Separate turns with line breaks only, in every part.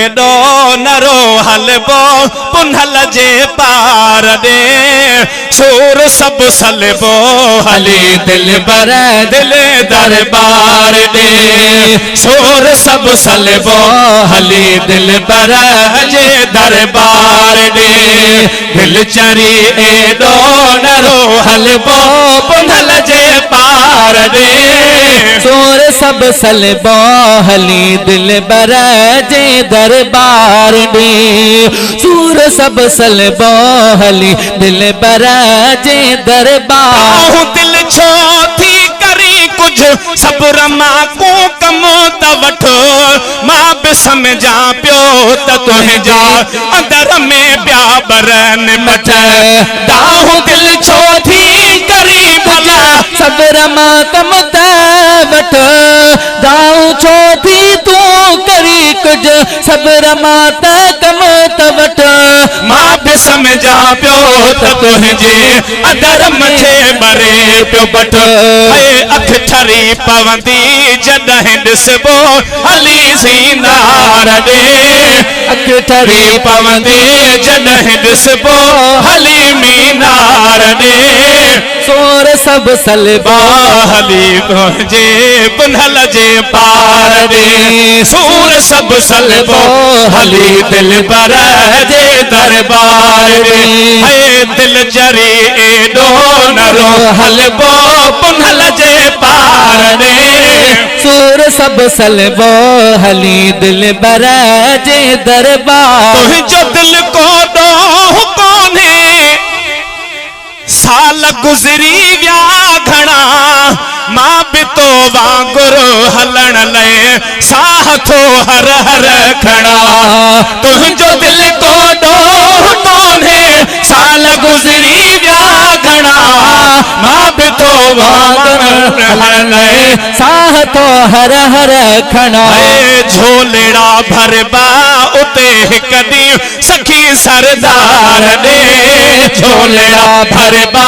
एडो नरो हलबो पुनहल जे पार दे सूर सब सलबो हली दिल बर दिल दरबार दे सूर सब सलबो हली दिल बर जे दरबार दे दिल चरी एडो नरो हलबो पुनहल जे पार दे
सूर सब सलबो हली दिल बर जे दरबार दे सूर सब सलबो हली दिल बर जे दरबार
दिल छो थी करी कुछ सब्र मां को कमो त वठो मां बि समझा पियो त तुंहिंजा अंदर में ॿिया बरन मच दाहूं दिल छो थी करी भला
सब्र मां कम त वठो दाऊं छो थी तूं करी कुछ सब्र मां त कम त वठो
मां बि समझा पियो त तुंहिंजे अंदर मथे बरे पियो बठ अख ठरी पवंदी जॾहिं ॾिसबो हली ज़ीनार ॾे अख ठरी पवंदी जॾहिं ॾिसबो हली मीनार ॾे
सूर सब सलबो
हली तुंहिंजे पुनहल जे पार ॾे सूर सब सलबो हली दिल बर जे दरबार ॾे दिल जरी एडो नरो हलबो पुनहल जे पार ॾे
सूर सब सलबो हली दिल बर जे दरबार
तुंहिंजो दिल को ॾोह कोन्हे साल गुज़री विया घणा मां बि तो वांगुरु हलण लाइ साह थो हर हर खणा तुंहिंजो दिल को ॾोह कोन्हे साल गुज़री विया घणा मां बि तो वांगुरु हलण लाइ
साह तो हर हर खणा
झोलेड़ा भरबा उते हिक ॾींहुं सखी सरदार ॾे झोलेड़ा भरबा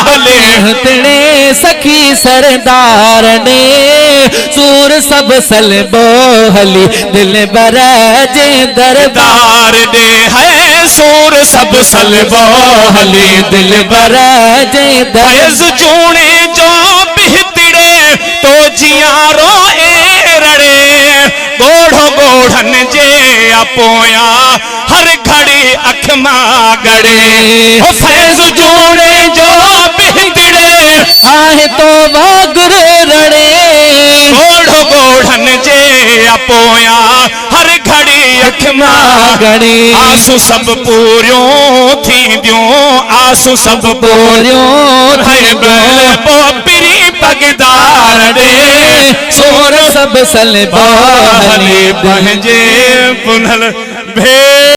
हले
तिणे सखी सरदार ने सूर सब सलबो हली दिल बर जे दरबार
दे है सूर सब सलबो हली दिल
बर जे
दरबार जूणे जो बिहतिड़े तो जियारो एरड़े गोढ़ो गोढ़न जे अपोया हर घड़ी अख मां गड़े फैज़ जूणे जो बिहतिड़े
आहे तो वागुर रड़े
गोढ़ो गोढ़न जे अपोया हर घड़ी अख मां
गड़े
आंसू सब पूरियों थी दियों आंसू सब पूरियों पिरी पगदार ॾे
सूर सब सलबो
हली पंहिंजे पुनहल भे